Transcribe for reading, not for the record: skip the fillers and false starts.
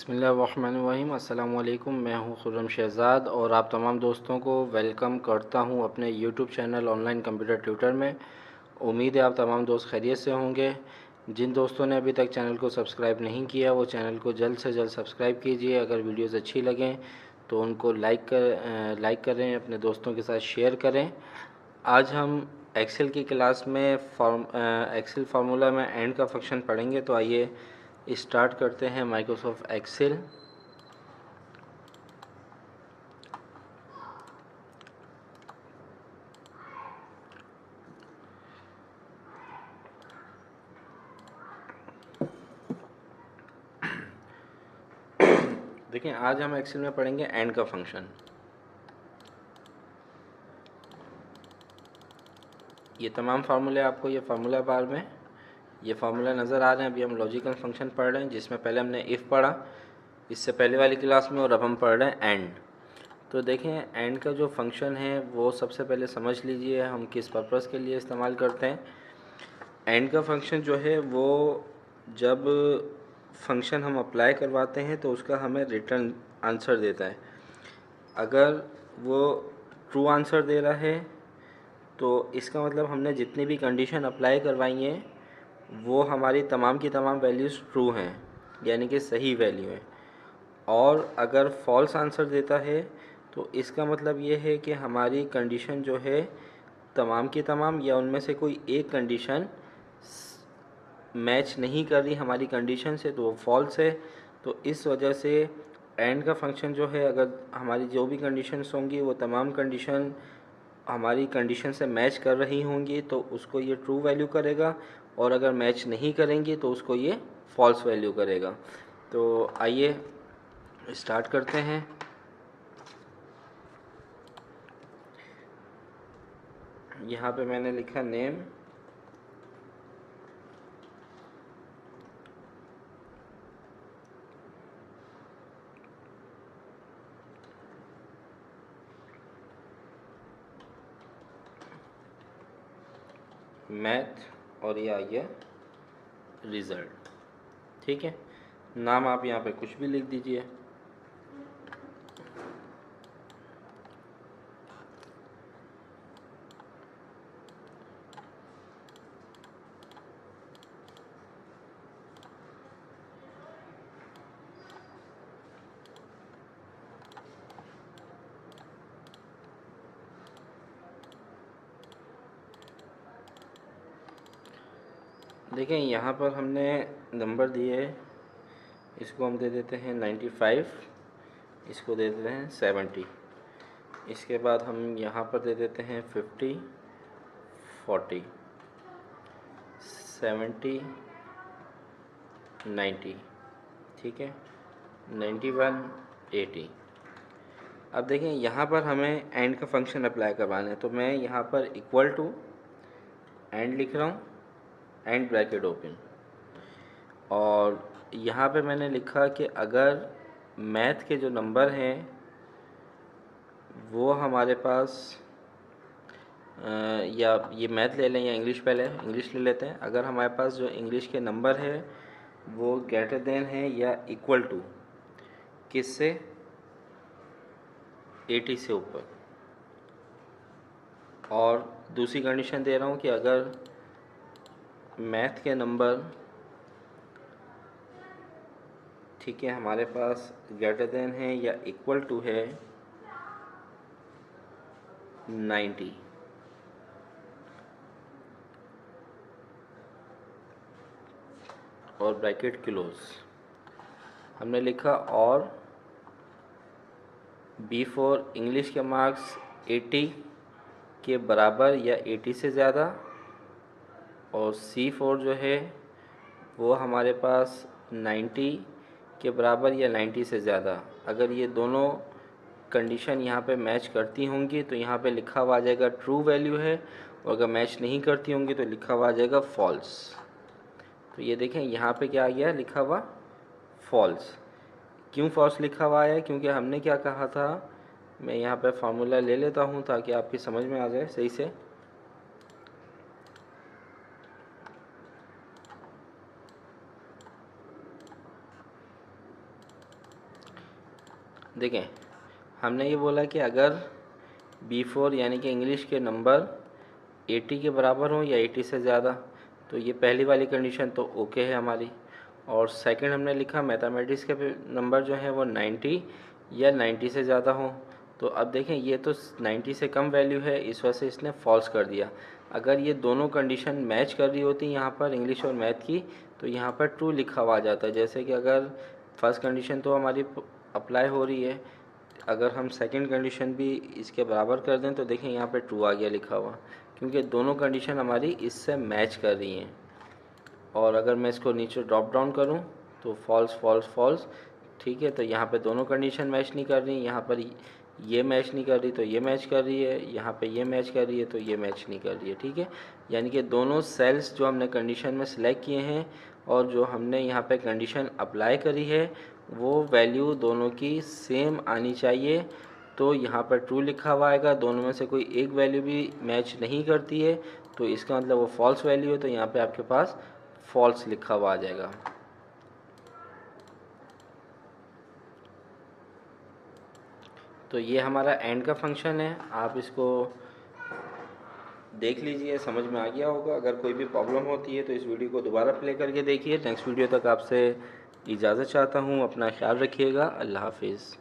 बिस्मिल्लाहिर्रहमानिर्रहीम। अस्सलाम वालेकुम। मैं हूं खुर्रम शहज़ाद और आप तमाम दोस्तों को वेलकम करता हूं अपने YouTube channel online computer tutor में। उम्मीद है आप तमाम दोस्त खैरियत से होंगे। जिन दोस्तों ने अभी तक चैनल को सब्सक्राइब नहीं किया वो चैनल को जल्द से जल्द सब्सक्राइब कीजिए। अगर वीडियोज़ अच्छी लगें तो उनको लाइक करें, अपने दोस्तों के साथ शेयर करें। आज हम एक्सेल की क्लास में एक्सेल फार्मूला में एंड का फंक्शन पढ़ेंगे। तो आइए स्टार्ट करते हैं माइक्रोसॉफ्ट एक्सेल। देखिए, आज हम एक्सेल में पढ़ेंगे एंड का फंक्शन। ये तमाम फार्मूले आपको ये फार्मूला बार में ये फार्मूला नज़र आ रहे हैं। अभी हम लॉजिकल फंक्शन पढ़ रहे हैं जिसमें पहले हमने इफ़ पढ़ा इससे पहले वाली क्लास में, और अब हम पढ़ रहे हैं एंड। तो देखें, एंड का जो फंक्शन है वो सबसे पहले समझ लीजिए हम किस पर्पज़ के लिए इस्तेमाल करते हैं। एंड का फंक्शन जो है वो जब फंक्शन हम अप्लाई करवाते हैं तो उसका हमें रिटर्न आंसर देता है। अगर वो ट्रू आंसर दे रहा है तो इसका मतलब हमने जितनी भी कंडीशन अप्लाई करवाई हैं वो हमारी तमाम की तमाम वैल्यूज़ ट्रू हैं, यानी कि सही वैल्यू है। और अगर फॉल्स आंसर देता है तो इसका मतलब ये है कि हमारी कंडीशन जो है तमाम की तमाम या उनमें से कोई एक कंडीशन मैच नहीं कर रही हमारी कंडीशन से, तो वो फॉल्स है। तो इस वजह से एंड का फंक्शन जो है, अगर हमारी जो भी कंडीशंस होंगी वो तमाम कंडीशन हमारी कंडीशन से मैच कर रही होंगी तो उसको ये ट्रू वैल्यू करेगा, और अगर मैच नहीं करेंगी तो उसको ये फॉल्स वैल्यू करेगा। तो आइए स्टार्ट करते हैं। यहाँ पे मैंने लिखा नेम, मैथ, और ये आ गया रिज़ल्ट। ठीक है, नाम आप यहाँ पे कुछ भी लिख दीजिए। देखें, यहाँ पर हमने नंबर दिए, इसको हम दे देते हैं 95, इसको दे देते हैं 70। इसके बाद हम यहाँ पर दे देते हैं 50, 40, 70, 90। ठीक है, 91, 80। अब देखें, यहाँ पर हमें एंड का फंक्शन अप्लाई करवाना है, तो मैं यहाँ पर इक्वल टू एंड लिख रहा हूँ, एंड ब्रैकेट ओपन। और यहाँ पे मैंने लिखा कि अगर मैथ के जो नंबर हैं वो हमारे पास या ये मैथ ले लें या इंग्लिश, पहले इंग्लिश ले लेते हैं। अगर हमारे पास जो इंग्लिश के नंबर है वो ग्रेटर देन है या इक्वल टू किससे, 80 से ऊपर। और दूसरी कंडीशन दे रहा हूँ कि अगर मैथ के नंबर, ठीक है, हमारे पास ग्रेटर देन है या इक्वल टू है 90। और ब्रैकेट क्लोज। हमने लिखा और B4 इंग्लिश के मार्क्स 80 के बराबर या 80 से ज़्यादा, और C4 जो है वो हमारे पास 90 के बराबर या 90 से ज़्यादा। अगर ये दोनों कंडीशन यहाँ पे मैच करती होंगी तो यहाँ पे लिखा हुआ आ जाएगा ट्रू वैल्यू है, और अगर मैच नहीं करती होंगी तो लिखा हुआ आ जाएगा फॉल्स। तो ये देखें, यहाँ पे क्या आ गया लिखा हुआ फॉल्स। क्यों फॉल्स लिखा हुआ है, क्योंकि हमने क्या कहा था, मैं यहाँ पे फार्मूला ले लेता हूँ ताकि आपकी समझ में आ जाए सही से। देखें, हमने ये बोला कि अगर B4 यानी कि इंग्लिश के नंबर 80 के बराबर हों या 80 से ज़्यादा, तो ये पहली वाली कंडीशन तो ओके है हमारी। और सेकंड हमने लिखा मैथमेटिक्स के नंबर जो हैं वो 90 या 90 से ज़्यादा हों। तो अब देखें, ये तो 90 से कम वैल्यू है, इस वजह से इसने फॉल्स कर दिया। अगर ये दोनों कंडीशन मैच कर रही होती यहाँ पर इंग्लिश और मैथ की, तो यहाँ पर ट्रू लिखा हुआ आ जाता है। जैसे कि अगर फर्स्ट कंडीशन तो हमारी अप्लाई हो रही है, अगर हम सेकंड कंडीशन भी इसके बराबर कर दें तो देखें यहाँ पे ट्रू आ गया लिखा हुआ, क्योंकि दोनों कंडीशन हमारी इससे मैच कर रही हैं। और अगर मैं इसको नीचे ड्रॉप डाउन करूँ तो फॉल्स फॉल्स फॉल्स, ठीक है। तो यहाँ पे दोनों कंडीशन मैच नहीं कर रही, यहाँ पर ये मैच नहीं कर रही तो ये मैच कर रही है, यहाँ पे ये मैच कर रही है तो ये मैच नहीं कर रही है, ठीक है। यानी कि दोनों सेल्स जो हमने कंडीशन में सिलेक्ट किए हैं और जो हमने यहाँ पे कंडीशन अप्लाई करी है, वो वैल्यू दोनों की सेम आनी चाहिए। तो यहाँ पर ट्रू लिखा हुआ आएगा, दोनों में से कोई एक वैल्यू भी मैच नहीं करती है तो इसका मतलब वो फॉल्स वैल्यू है, तो यहाँ पे आपके पास फॉल्स लिखा हुआ आ जाएगा। तो ये हमारा एंड का फंक्शन है, आप इसको देख लीजिए, समझ में आ गया होगा। अगर कोई भी प्रॉब्लम होती है तो इस वीडियो को दोबारा प्ले करके देखिए। नेक्स्ट वीडियो तक आपसे इजाज़त चाहता हूँ, अपना ख्याल रखिएगा, अल्लाह हाफिज़।